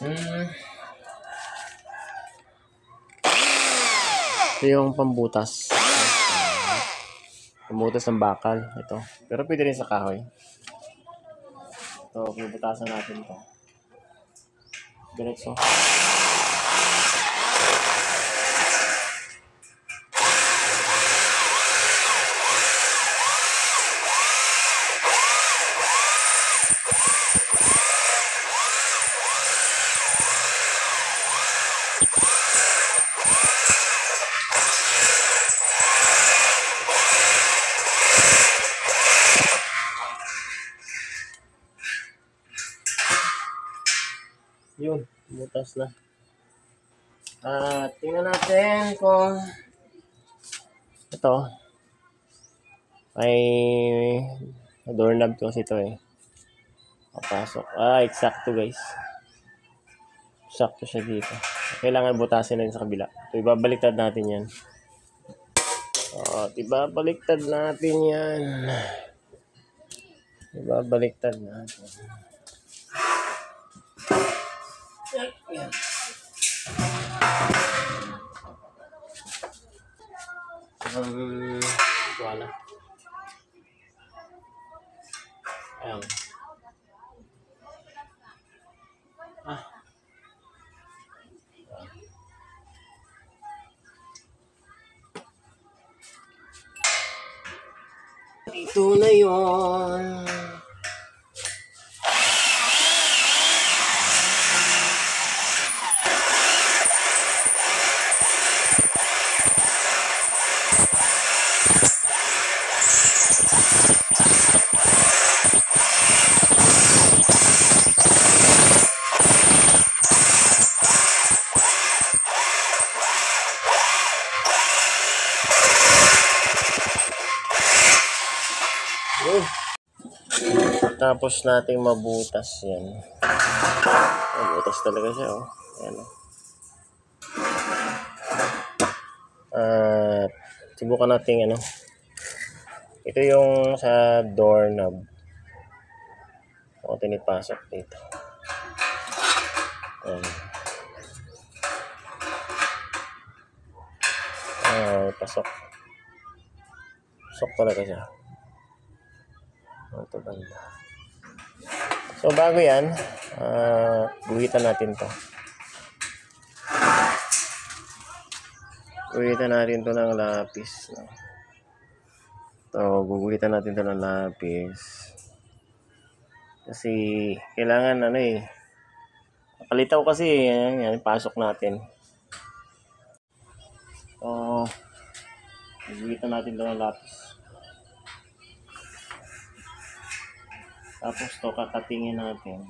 Ito yung pambutas. Pambutas ng bakal. Ito. Pero pwede rin sa kahoy. Ito, bubutasan natin ito. Diretso. Yun, butas na. Tingnan natin kung ito ay doorknob to kasi ito papasok. Eksakto guys. Sakto siya dito. Kailangan butasin na sa kabila. So, ibabaliktad natin yan. Ibabaliktad natin yan. Ibabaliktad natin. Yan. Wala. Ayan. Ito na yun. Tapos nating mabutas yan. Mabutas talaga siya Ayan subukan natin ito yung sa doorknob. Ako tinipasok dito. Pasok. Pasok talaga siya. Ito banda. So bago yan, guhitan natin to. Guhitan natin to ng lapis. Guguhitan natin to ng lapis. Kasi kailangan kalitaw kasi yan, pasok natin. Guguhitan natin to ng lapis. Tapos to kakatingin natin.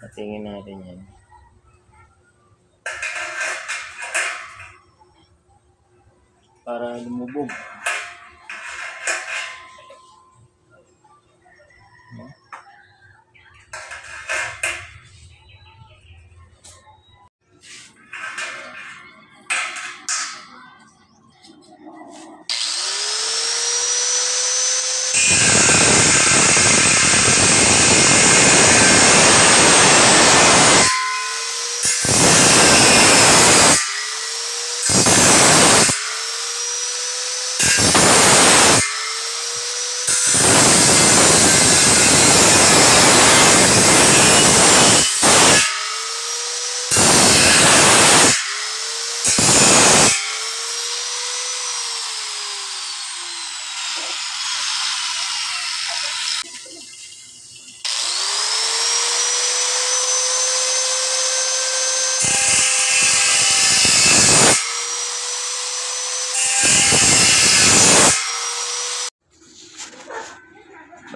Katingin natin yan. Para lumubog.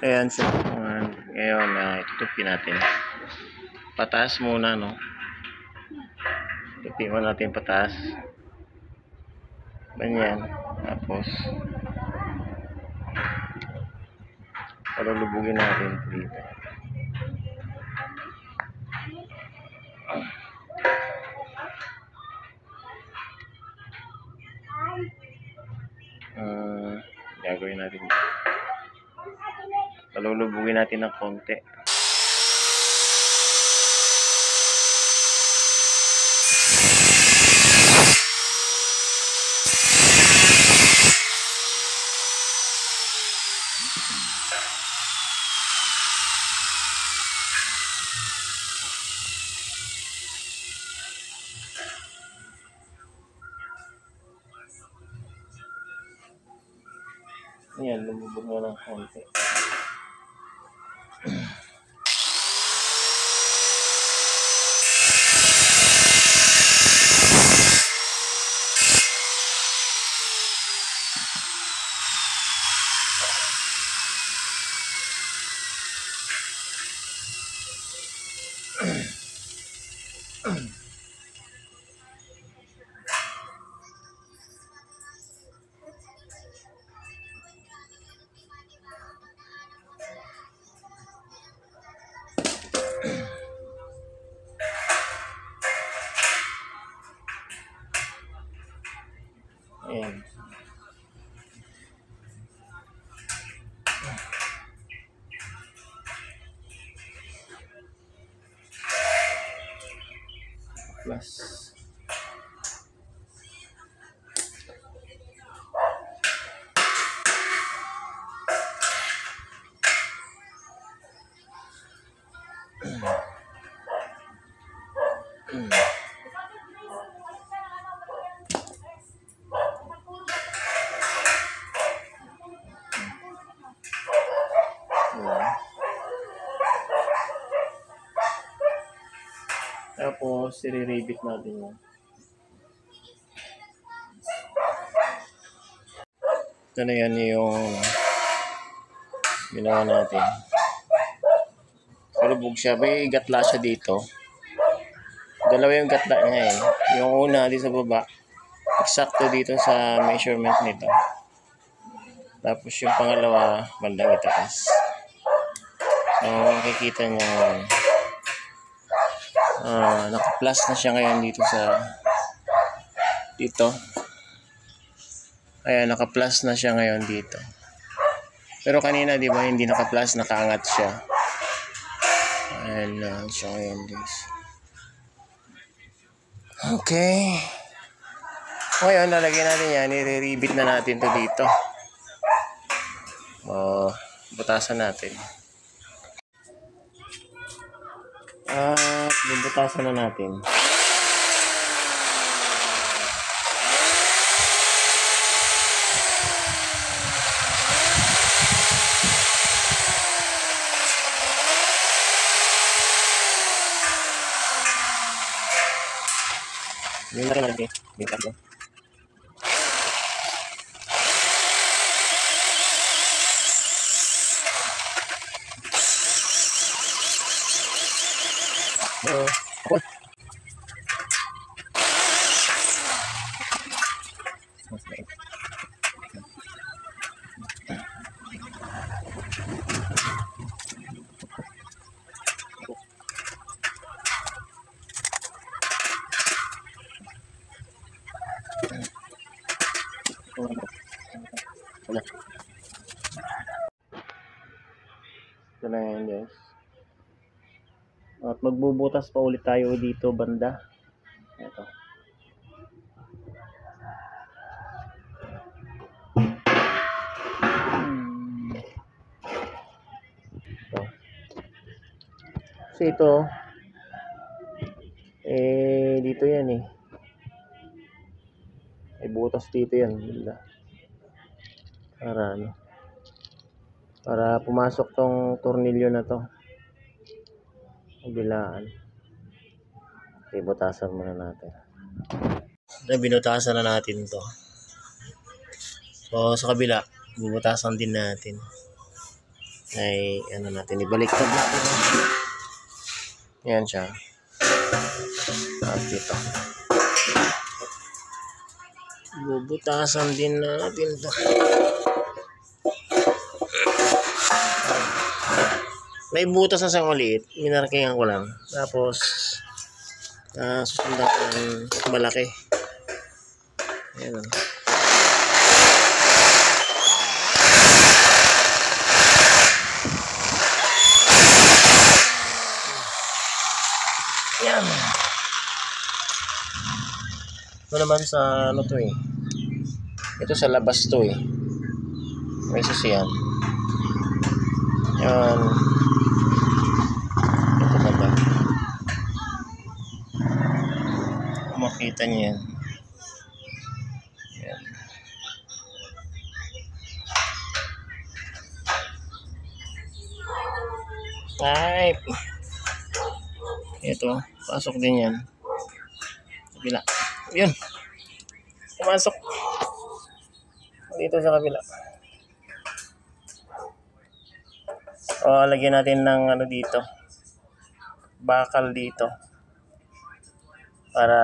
Ayan siya. Ngayon, itutupin natin. Pataas muna, Tutupin mo natin pataas. Ganyan. Tapos, palulubugin natin dito. lulubugin natin ng konti. Ayan, lumubog na ng konti. Ayan. Plus. Tapos, i-rebit natin yan. Ito na yan yung ginawa natin. Palubog siya. May gatla siya dito. Dalawa yung gatla niya eh. Yung una di sa baba. Eksakto dito sa measurement nito. Tapos yung pangalawa, bandang itaas. So, makikita nyo naka-plus na siya ngayon dito sa dito. Ayan, naka-plus na siya ngayon dito. Pero kanina, di ba, hindi naka-plus, nakaangat siya. Ayan siya ngayon, guys. Okay. Ngayon, lalagyan natin yan. I-rebit na natin to dito. Butasan natin. At bubutasan na natin. Yun na rin natin. Ito na yan, guys. At magbubutas pa ulit tayo dito banda. Ito. Kasi ito dito yan eh. Butas dito yan. Para ano? Para pumasok tong tornilyo na to. Kabilaan. Okay, butasan muna natin. Binutasan na natin to. So, sa kabila, bubutasan din natin. Ay, ano natin, ibaliktad natin. Yan siya. At dito. Bubutasan din natin to. May butas na sa maliit, minarkingan ko lang. Tapos, susundan ko ng malaki. Ayan o. Yan. Ito naman sa ano to eh. Ito sa labas to eh. May sasiyan. Yan. Ito naman. Makita niyo yan. Yan. Ay. Ito. Pasok din yan. Kabila. Yun. Pumasok. Dito sa kabila. O, lagyan natin ng ano dito. Bakal dito. Para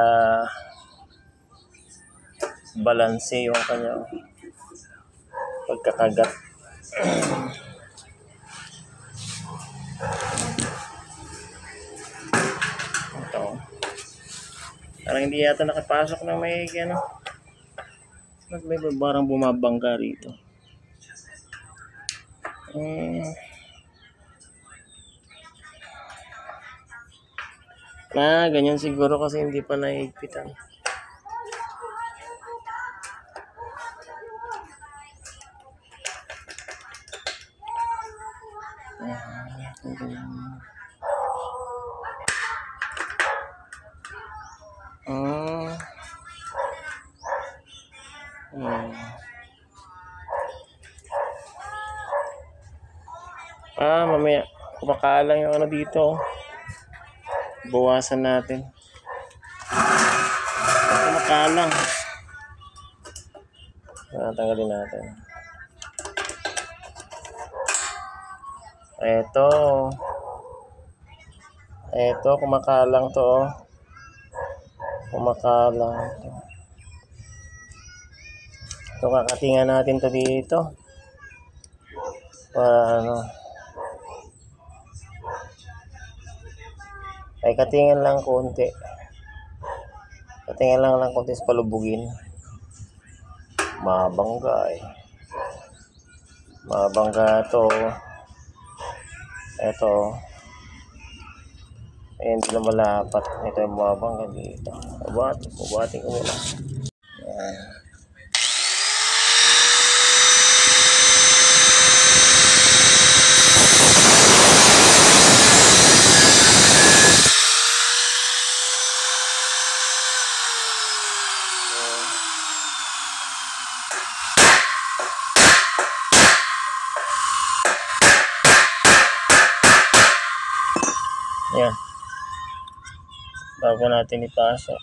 balanse yung kanyang pagkakagat. Ito. Parang hindi yata nakapasok ng may ano. May parang bumabangga rito. Ganyan siguro kasi hindi pa naigpitan. Mamaya kumakalang yung ano dito. Bawasan natin. Kumakalang. Tanggalin natin. Ito kumakalang to. Kumakalang to. Ito kakatingan natin to dito. Para ano. Ay katingan lang konti. Katingan lang konti sa palubugin. Mabangga eh. Mabangga to. Ito. Ayan, hindi na malapat. Ito yung mabangga dito. Bubuhatin ko muna. Ayan. Ayan. Bago natin ipasok.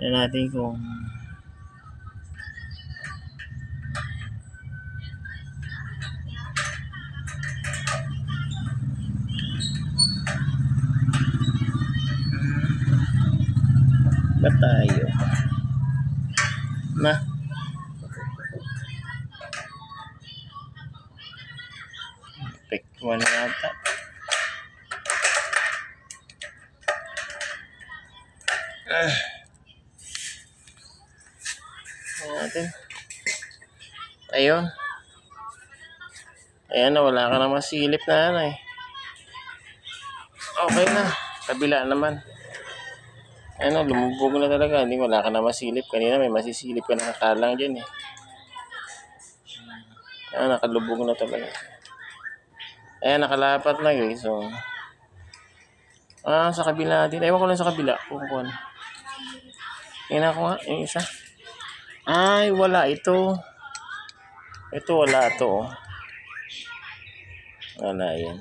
Ayan natin kung ba tayo na pick one yata. Natin. Ayun. Ayan na, wala ka na masilip na ano eh. Okay na. Kabila naman. Ano, lumubog na talaga. Hindi, wala ka na masilip. Kanina may masisilip ka na nakalang dyan eh. Nakalubog na talaga. Ayan, nakalapat na guys. So, sa kabila din. Ewan ko lang sa kabila. Pukukuhan. Tingnan ko nga, yung isa. Ay, wala ito. Ito, wala ito. Wala yan.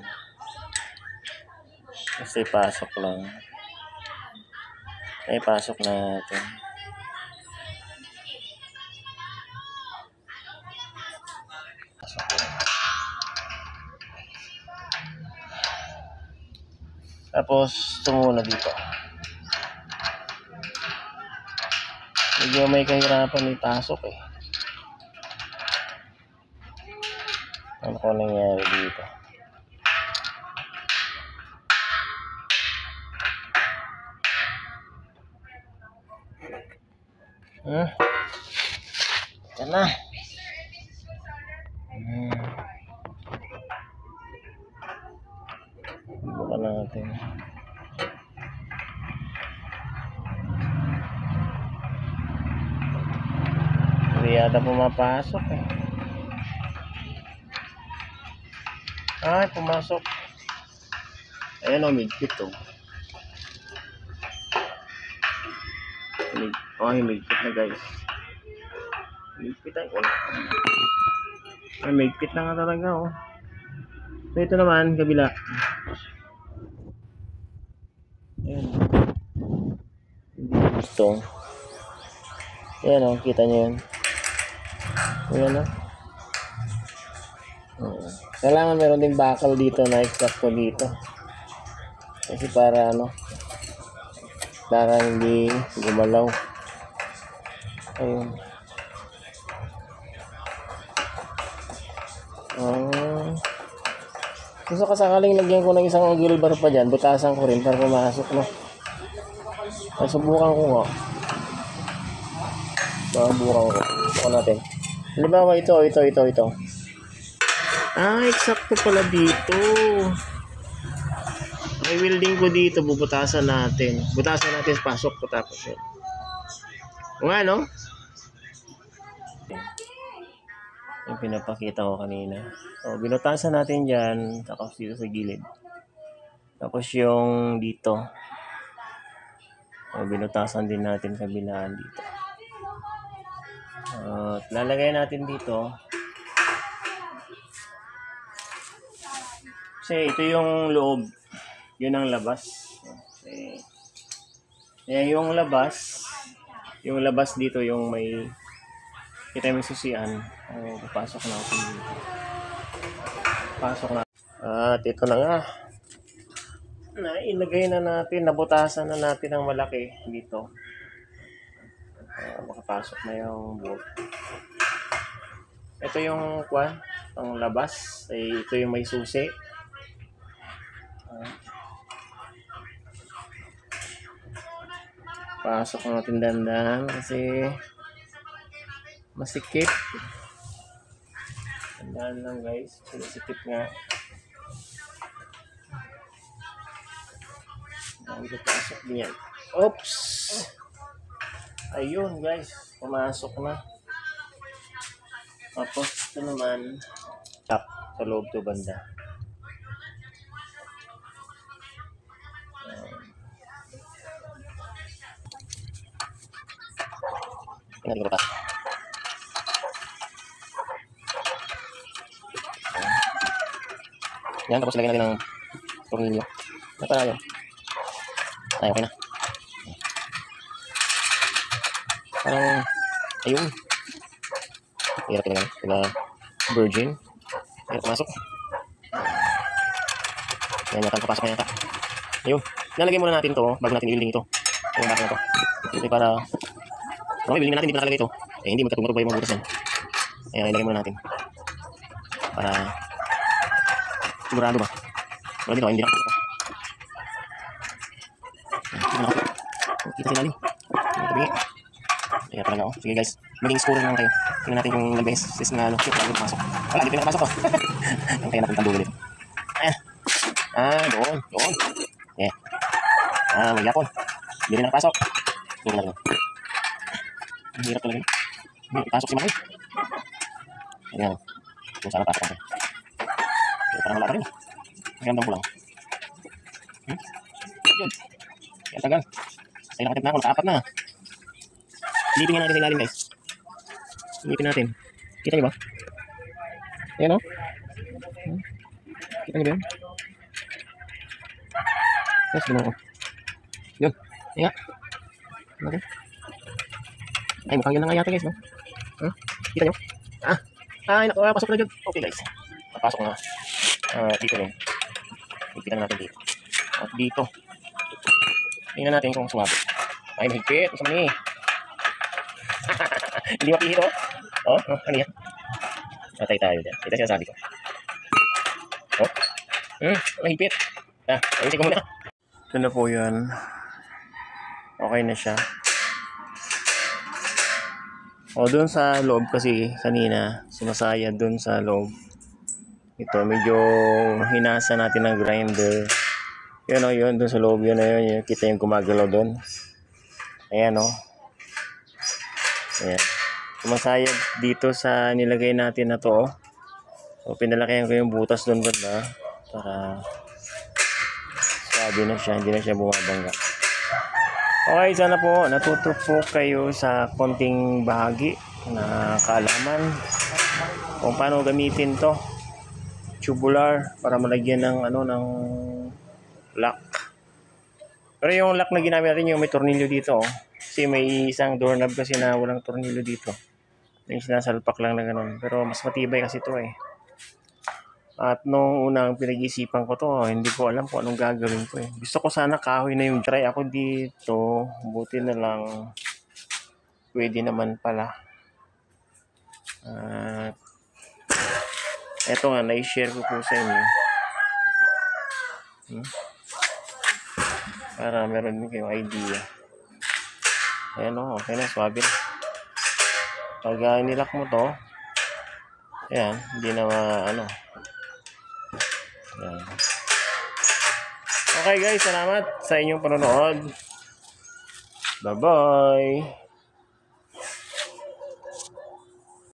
Kasi pasok lang. Ay, pasok natin. Pasok lang. Tapos, ito muna dito. Medyo may kahirapan ipasok eh. Ano ko nangyari dito? Yan na. Pasukan natin. Hindi yata pumapasok eh. Ay, pumasok. Ayan o, midpit o. Ay, midpit na guys. Midpit ay wala. Ay, midpit na nga talaga o. So ito naman, kabila. Ayan. Hindi gusto. Ayan o, kita nyo yan. Ayan o. Kailangan meron ding bakal dito na eksakto dito. Kasi para ano, para hindi gumalaw. Ayun. Gusto ka sakaling lagyan ko ng isang angle bar pa dyan, butasan ko rin para pumasok, no? Ay, subukan ko nga. Subukan ko. Subukan natin. Halimbawa ito. Ah, eksakto pala dito. May welding ko dito, bubutasan natin. Butasan natin, pasok ko tapos yun. Kung ano? Yung pinapakita ko kanina. So, binutasan natin dyan, tapos dito sa gilid. Tapos yung dito. So, binutasan din natin kabilaan dito. At lalagay natin dito. Kasi ito yung loob. Yun ang labas. Okay. Yung labas dito yung may kita yung susian. Pasok natin dito. Pasok na. At ito na nga. Ilagay na natin, nabutasan na natin ang malaki dito. Makapasok na yung bolt. Ito yung ang labas. Ito yung may susi. Pasok natin dandan kasi masikip. Dandan lang guys, masikip nga. Pasok din yan. Oops! Ayun guys, pumasok na. Tapos ito naman tap sa loob to banda. Hindi ko pa. Yan, tapos lagyan natin ng tornilyo. Ano pa yun? Ay, okay na. Parang, ayun. Hirap ka naman. Diba, virgin. Hirap pumasok. Yan, yata, papasok na yata. Ayun. Nalagay muna natin to bago natin i-building ito. Yung bakal na to. Ito para kung i-building natin, hindi pa nakalagay ito. Hindi magkatugma-tugma yung mga butas yan. Ayan, ilagay muna natin. Para sigurado ba? Wala dito, hindi na ako. Kita sila rin. Kaya talaga ako. Sige guys, maging scorer naman kayo. Tingnan natin kung ilang beses na ano. Bago pumasok. Wala, dito na napasok ko. Ang kaya natin tandulo dito. Ayan. Doon. Yeah. Magyapon. Hindi rin nakapasok. Scorer na rin. Ang hirap talaga. Ipasok si Maki. Ayan. Kung saan napasok natin. Pero parang wala pa rin. Magandang pulang. Yun. Kaya tagal. Ay, nakatip na ako. Nakaapat na. Silipin nga natin sa ilalim guys. Silipin natin. Kita nyo ba? Ayan o. Kita nyo ba yun? Yes, gano'n o. Yun. Ayan nga. Okay. Ay, mukhang yun na nga yata guys, no? Kita nyo? Ay, naku, pasok na dyan. Okay guys. Pasok na. Dito rin. Ipitan natin dito. At dito. Tingnan natin kung sumabit. Ay, mahigpit. Masama ni. Hindi mapihit o. Ano yan? Matay tayo dyan. Ito siya sabi ko. Mahigpit. Ayusin ko muna. Ito na po yun. Okay na siya. Doon sa loob kasi kanina sumasaya doon sa loob. Ito medyo hinasa natin ng grinder Yun o, yun. Doon sa loob yun na yun. Kita yung gumagalaw doon. Ayan o. Ayan. Sumasayad dito sa nilagay natin na to. So, pinalakihan ko yung butas doon banda. Para sabi na siya. Hindi na siya bumabangga. Okay, sana po natuto po kayo sa konting bahagi na kaalaman kung paano gamitin to tubular para malagyan ng ng lock. Pero yung lock na ginamit natin yung may tornilyo dito kasi may isang doorknob kasi na walang tornilyo dito. Yung sinasalpak lang na ganun. Pero mas matibay kasi to eh. At nung unang pinag-isipan ko to, hindi ko alam kung anong gagawin ko eh. Gusto ko sana kahoy na yung try ako dito. Buti na lang pwede naman pala. Eto nga, na-share ko po sa inyo. Para meron din kayong idea. Ayan o, okay na, swabe na. Pag nilak mo to, ayan, hindi na Ayan. Okay guys, salamat sa inyong panonood. Bye-bye!